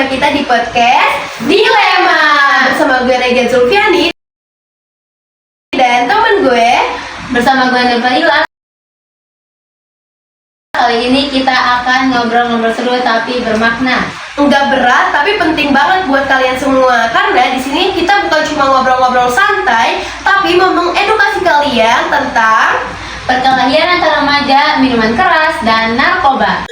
bersama kita di podcast Dilema bersama gue Rega Zulfiani dan temen gue bersama gue Nurfadila. Kali ini kita akan ngobrol-ngobrol seru tapi bermakna. Nggak berat tapi penting banget buat kalian semua karena di sini kita bukan cuma ngobrol-ngobrol santai tapi mau mengedukasi kalian tentang Perkelahian antara remaja, minuman keras, dan narkoba.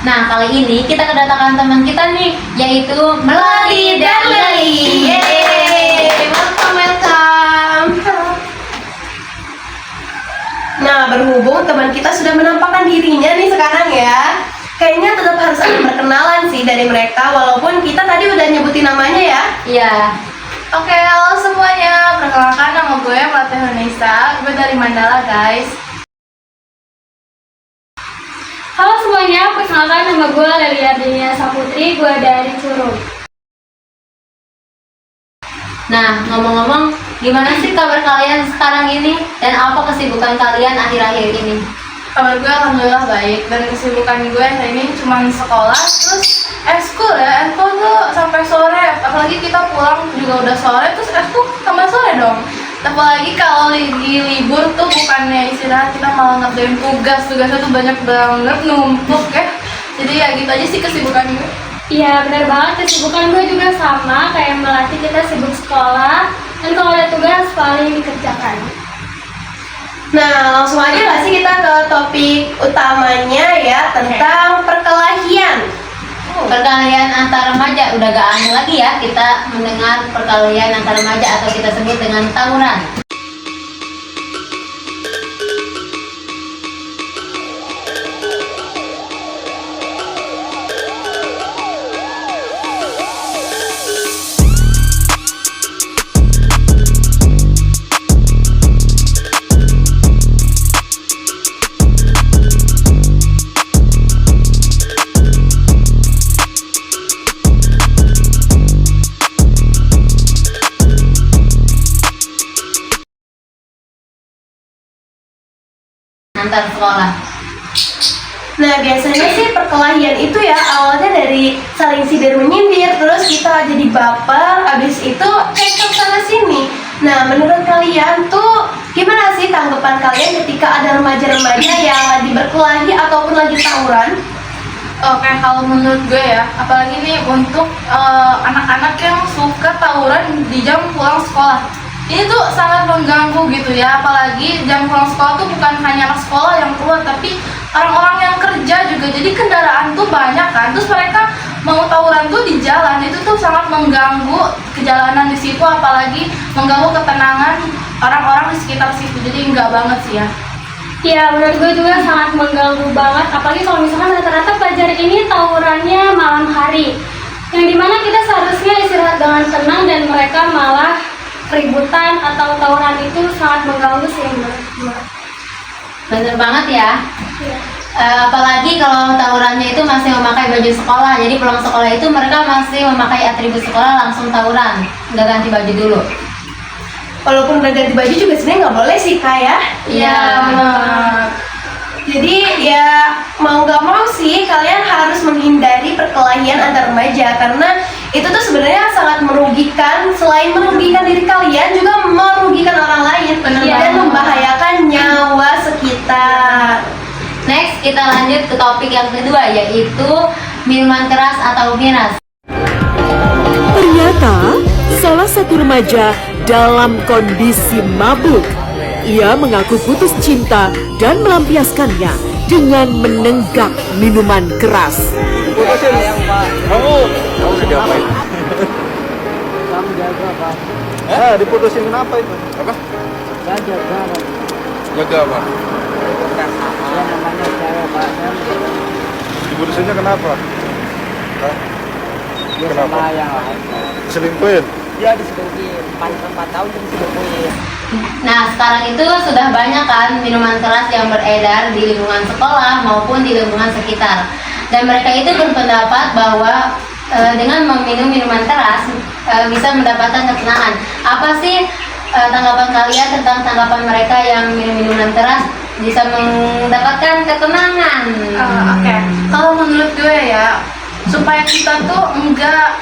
Nah, kali ini kita kedatangan teman kita nih, yaitu Melati dan Leli. Yeay, welcome. Nah, berhubung teman kita sudah menampakkan dirinya nih sekarang ya, kayaknya tetap harus ada perkenalan sih dari mereka, walaupun kita tadi udah nyebutin namanya ya. Iya. Oke, halo semuanya. Perkenalkan, nama gue Melati Hunesa. Gue dari Mandala, guys. Halo semuanya, perkenalkan nama gue Leli Ardinia Saputri, gue dari Curug. Nah, ngomong-ngomong, gimana sih kabar kalian sekarang ini? Dan apa kesibukan kalian akhir-akhir ini? Kabar gue alhamdulillah baik. Dan kesibukan gue hari ini cuma sekolah, terus eskul ya. Eskul tuh sampai sore. Apalagi kita pulang juga udah sore, terus eskul tambah sore dong. Apalagi kalau lagi libur tuh bukannya istirahat, kita malah ngerjain tugas. Tugasnya tuh banyak banget, numpuk ya. Jadi ya gitu aja sih kesibukan gue. Iya benar banget, kesibukan gue juga sama kayak Melati, kita sibuk sekolah dan kalau ada tugas paling dikerjakan. Nah, langsung aja nggak sih kita ke topik utamanya ya, tentang perkelahian. Perkelahian antar remaja, udah gak aneh lagi ya kita mendengar perkelahian antar remaja atau kita sebut dengan tawuran. Antar sekolah. Nah, biasanya sih perkelahian itu ya awalnya dari saling sindir menyindir, terus kita jadi baper, abis itu cekcok sana sini. Nah, menurut kalian tuh gimana sih tanggapan kalian ketika ada remaja-remaja yang lagi berkelahi ataupun lagi tawuran? Oke, kalau menurut gue ya, apalagi nih untuk anak-anak yang suka tawuran di jam pulang sekolah. Ini tuh sangat mengganggu gitu ya, apalagi jam pulang sekolah tuh bukan hanya anak sekolah yang keluar, tapi orang-orang yang kerja juga. Jadi kendaraan tuh banyak kan, terus mereka mau tawuran tuh di jalan, itu tuh sangat mengganggu kejalanan di situ, apalagi mengganggu ketenangan orang-orang di sekitar situ. Jadi enggak banget sih ya. Iya menurut gue juga sangat mengganggu banget, apalagi kalau misalkan rata-rata pelajar ini tawurannya malam hari, yang dimana kita seharusnya istirahat dengan tenang dan mereka malah keributan atau tawuran itu sangat mengganggu sih menurut gue. Bener banget ya. Iya. Apalagi kalau tawurannya itu masih memakai baju sekolah, jadi pulang sekolah itu mereka masih memakai atribut sekolah langsung tawuran, nggak ganti baju dulu. Walaupun udah ganti baju juga sebenarnya nggak boleh sih Kak ya. Iya. Jadi ya mau nggak mau sih kalian harus menghindari perkelahian antar remaja karena itu tuh sebenarnya sangat merugikan. Selain merugikan diri kalian juga merugikan orang lain. Bener dan banget. membahayakan nyawa sekitar. Next kita lanjut ke topik yang kedua, yaitu minuman keras atau miras. Ternyata salah satu remaja dalam kondisi mabuk. Ia mengaku putus cinta dan melampiaskannya dengan menenggak minuman keras. Putusin kamu diapain? Kamu jaga Pak. Diputusin kenapa itu? Apa? Saya jaga Pak. Jaga apa? Ya namanya cewek Pak. Diputusinnya kenapa? Hah? Dia Kenapa? sama yang lain. Diselingkuhin? Dia diselingkuhin 4 tahun diselingkuhin. Nah, sekarang itu sudah banyak kan minuman keras yang beredar di lingkungan sekolah maupun di lingkungan sekitar. Dan mereka itu berpendapat bahwa dengan meminum minuman keras bisa mendapatkan ketenangan. Apa sih tanggapan kalian tentang tanggapan mereka yang minum minuman keras bisa mendapatkan ketenangan? Oke. Kalau menurut gue ya, supaya kita tuh enggak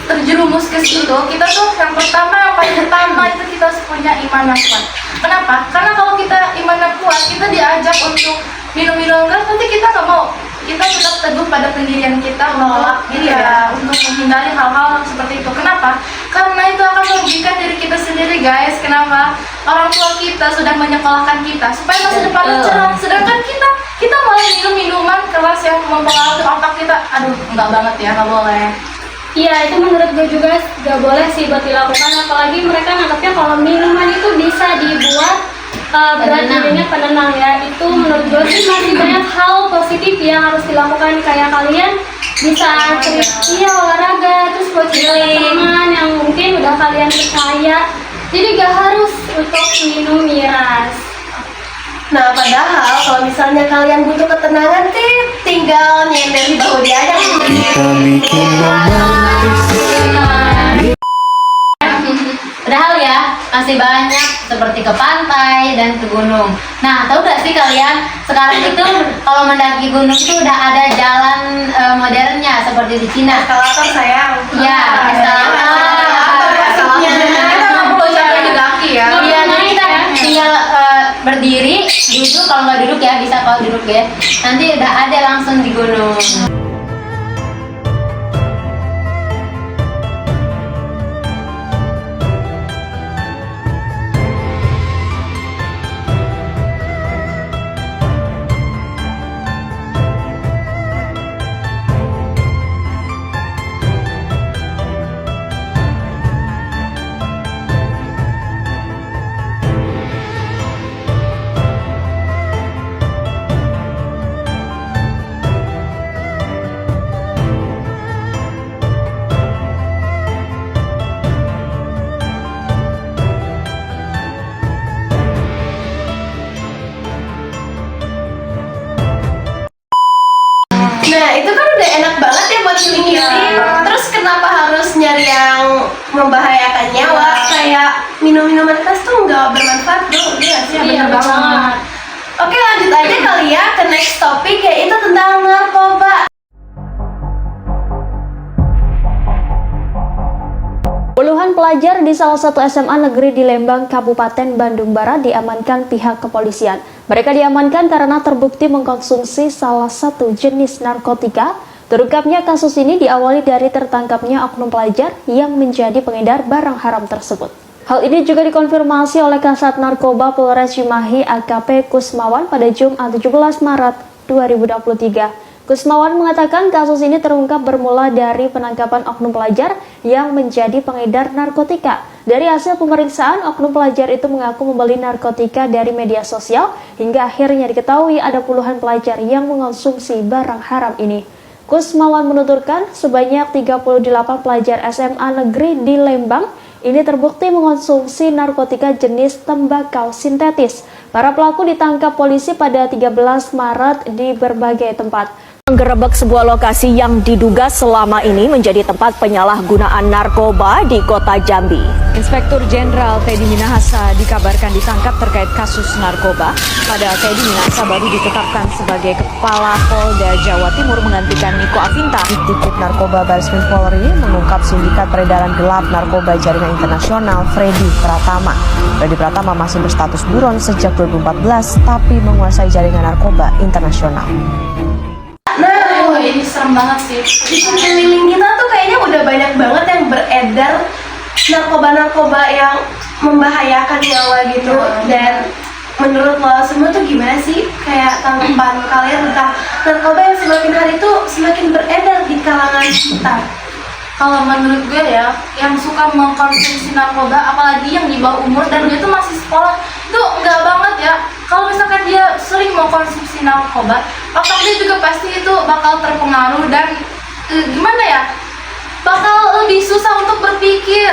terjerumus ke situ, kita tuh yang paling pertama itu kita harus punya iman yang kuat. Kenapa? Karena kalau kita iman yang kuat, kita diajak untuk minum-minum keras, nanti kita nggak mau. Kita tetap teguh pada pendirian kita menolak untuk menghindari hal-hal seperti itu. Kenapa? Karena itu akan merugikan diri kita sendiri, guys. Kenapa? Orang tua kita sudah menyekolahkan kita supaya masa depan cerah, sedangkan kita malah minum minuman keras yang mempengaruhi otak kita. Aduh, enggak banget ya, nggak boleh. Iya, itu menurut gue juga gak boleh sih buat dilakukan. Apalagi mereka nganggapnya kalau minuman itu bisa dibuat berat dirinya penenang ya. Itu menurut gue sih masih banyak hal positif yang harus dilakukan. Kayak kalian bisa olahraga, terus buat teman yang mungkin udah kalian percaya. Jadi gak harus untuk minum miras. Nah, padahal kalau misalnya kalian butuh ketenangan tinggal nyender di bahu dia aja. Padahal ya masih banyak seperti ke pantai dan ke gunung. Nah, tahu gak sih kalian sekarang itu kalau mendaki gunung itu udah ada jalan modernnya seperti di Cina. Eskalator sayang. Ya, eskalator. Kita nggak perlu capek di kaki ya. Iya, nanti kita tinggal berdiri, duduk, kalau nggak duduk ya bisa kalau duduk ya. Nanti udah ada langsung di gunung. Nah, itu kan udah enak banget ya buat healing-healing. Terus kenapa harus nyari yang membahayakan nyawa? Kayak minum-minuman keras tuh nggak bermanfaat bro. Iya sih, Iya, bener banget. banget. Oke, lanjut aja kali ya ke next topik, yaitu tentang narkoba. Puluhan pelajar di salah satu SMA negeri di Lembang, Kabupaten Bandung Barat diamankan pihak kepolisian. Mereka diamankan karena terbukti mengkonsumsi salah satu jenis narkotika. Terungkapnya kasus ini diawali dari tertangkapnya oknum pelajar yang menjadi pengedar barang haram tersebut. Hal ini juga dikonfirmasi oleh Kasat Narkoba Polres Cimahi AKP Kusmawan pada Jumat 17 Maret 2023. Kusmawan mengatakan kasus ini terungkap bermula dari penangkapan oknum pelajar yang menjadi pengedar narkotika. Dari hasil pemeriksaan, oknum pelajar itu mengaku membeli narkotika dari media sosial hingga akhirnya diketahui ada puluhan pelajar yang mengonsumsi barang haram ini. Kusmawan menuturkan sebanyak 38 pelajar SMA negeri di Lembang ini terbukti mengonsumsi narkotika jenis tembakau sintetis. Para pelaku ditangkap polisi pada 13 Maret di berbagai tempat. Menggerebek sebuah lokasi yang diduga selama ini menjadi tempat penyalahgunaan narkoba di kota Jambi. Inspektur Jenderal Teddy Minahasa dikabarkan ditangkap terkait kasus narkoba. Pada Teddy Minahasa baru ditetapkan sebagai Kepala Polda Jawa Timur menggantikan Niko Afinta. Ditip Narkoba Bareskrim Polri mengungkap sindikat peredaran gelap narkoba jaringan internasional Freddy Pratama. Freddy Pratama masih berstatus buron sejak 2014 tapi menguasai jaringan narkoba internasional. Nah, Ini serem banget sih. di sekeliling kita tuh kayaknya udah banyak banget yang beredar narkoba-narkoba yang membahayakan nyawa gitu. Dan menurut lo semua tuh gimana sih kayak tanggapan kalian tentang narkoba yang semakin hari tuh semakin beredar di kalangan kita? Kalau menurut gue ya, yang suka mengkonsumsi narkoba, apalagi yang di bawah umur dan dia tuh masih sekolah, itu enggak banget ya. Kalau misalkan dia sering mengkonsumsi narkoba, otak dia juga pasti itu bakal terpengaruh dan gimana ya, bakal lebih susah untuk berpikir.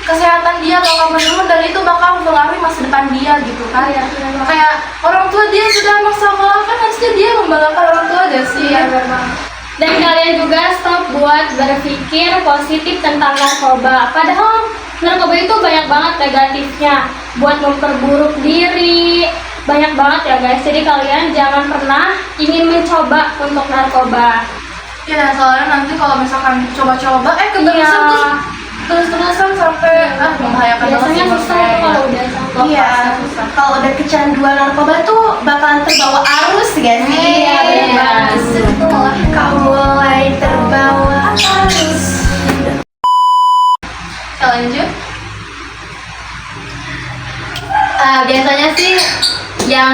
Kesehatan dia bakal menurun dan itu bakal mempengaruhi masa depan dia gitu kan. Kayak orang tua dia sudah masalah kan harusnya dia membanggakan orang tua gak sih? Dan kalian juga stop buat berpikir positif tentang narkoba. Padahal narkoba itu banyak banget negatifnya, buat memperburuk diri, banyak banget ya guys. Jadi kalian jangan pernah ingin mencoba untuk narkoba. Ya soalnya nanti kalau misalkan coba-coba keterusan Iya. terus-terusan sampai membahayakan banget Biasanya sih susah menurut kalau saya. udah Iya, susah. kalau udah kecanduan narkoba tuh bakalan terbawa arus gak sih? Iya, bener banget. Kau mulai terbawa arus. Kita lanjut. Biasanya sih yang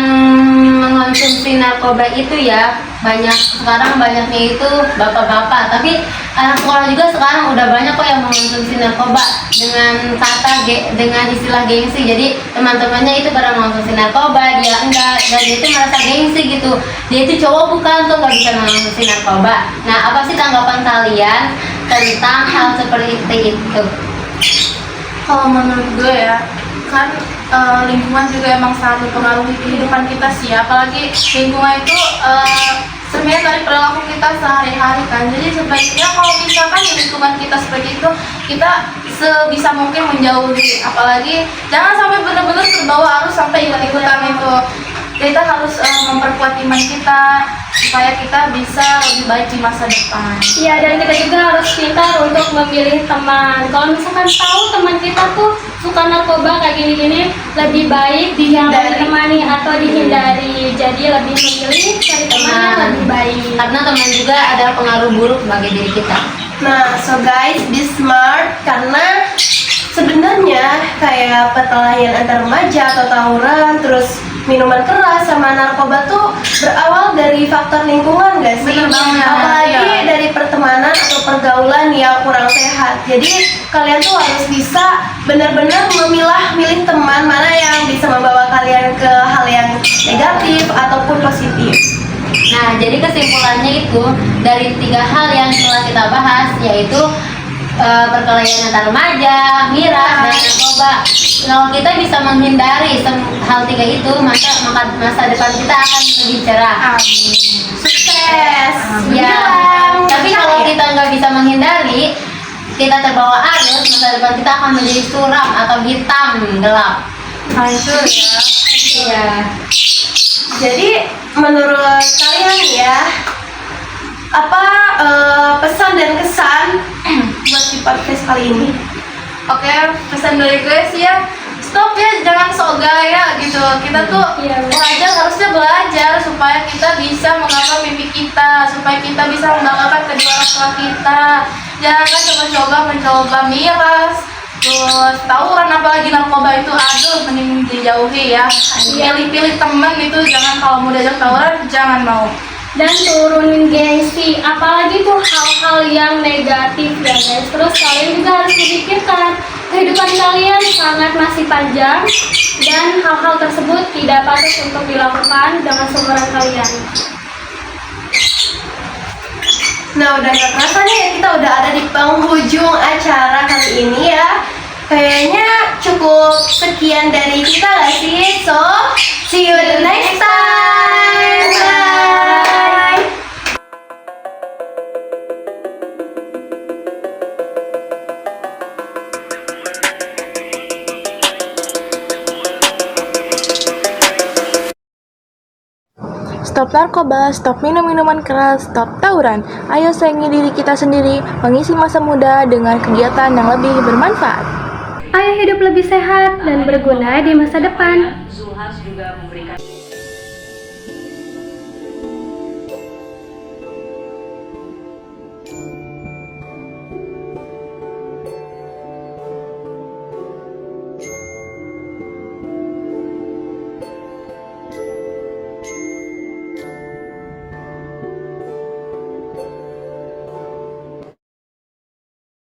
mengonsumsi narkoba itu ya sekarang banyaknya itu bapak-bapak, tapi anak sekolah juga sekarang udah banyak kok yang mengonsumsi narkoba dengan istilah gengsi. Jadi teman-temannya itu pada mengonsumsi narkoba, dia enggak, dan dia itu merasa gengsi gitu. Dia itu cowok bukan tuh nggak bisa mengonsumsi narkoba. Nah, apa sih tanggapan kalian tentang hal seperti itu? Kalau menurut gue ya, kan lingkungan juga emang sangat mempengaruhi kehidupan kita sih, apalagi lingkungan itu sebenarnya dari perilaku kita sehari-hari kan. Jadi sebaiknya kalau misalkan di lingkungan kita seperti itu, kita sebisa mungkin menjauhi, apalagi jangan sampai benar-benar terbawa arus sampai ikut-ikutan itu. Kita harus memperkuat iman kita supaya kita bisa lebih baik di masa depan. Iya, dan kita juga harus pintar untuk memilih teman. Kalau misalkan tahu teman kita tuh suka narkoba kayak gini-gini, lebih baik ditemani atau dihindari. Jadi lebih memilih cari teman yang lebih baik. Karena teman juga adalah pengaruh buruk bagi diri kita. Nah, so guys, be smart karena sebenarnya kayak perkelahian antar remaja atau tawuran, terus minuman keras sama narkoba tuh berawal dari faktor lingkungan gak sih? Bener banget, Apalagi iya. dari pertemanan atau pergaulan yang kurang sehat. Jadi kalian tuh harus bisa benar-benar milih teman mana yang bisa membawa kalian ke hal yang negatif ataupun positif. Nah, jadi kesimpulannya itu dari 3 hal yang telah kita bahas, yaitu perkelahian antar remaja, miras, dan narkoba. Kalau kita bisa menghindari hal 3 itu, masa depan kita akan lebih cerah. Sukses! Ya, tapi kalau kita nggak bisa menghindari, kita terbawa arus, masa depan kita akan menjadi suram atau hitam gelap. Hancur ya. Iya. Jadi menurut kalian ya, apa pesan dan kesan buat di podcast kali ini? Oke, pesan dari gue sih ya, stop ya, jangan sok gaya gitu. Kita tuh harusnya belajar supaya kita bisa menggapai mimpi kita, supaya kita bisa membanggakan kedua orang tua kita. Jangan coba-coba mencoba miras, terus tawuran, apalagi narkoba itu, aduh, mending dijauhi ya. Pilih-pilih teman itu, jangan kalau mau diajak tawuran jangan mau. Dan turunin gengsi, apalagi tuh hal-hal yang negatif ya guys. Terus kalian juga harus memikirkan kehidupan kalian masih panjang, dan hal-hal tersebut tidak patut untuk dilakukan dengan seumuran kalian. Nah, udah gak kerasa nih ya, kita udah ada di penghujung acara kali ini ya. Kayaknya cukup sekian dari kita gak sih? So, see you the next time. Bye. Stop narkoba, stop minum minuman keras, stop tawuran. Ayo sayangi diri kita sendiri, mengisi masa muda dengan kegiatan yang lebih bermanfaat. Ayo hidup lebih sehat dan berguna di masa depan. Zulhas juga memberikan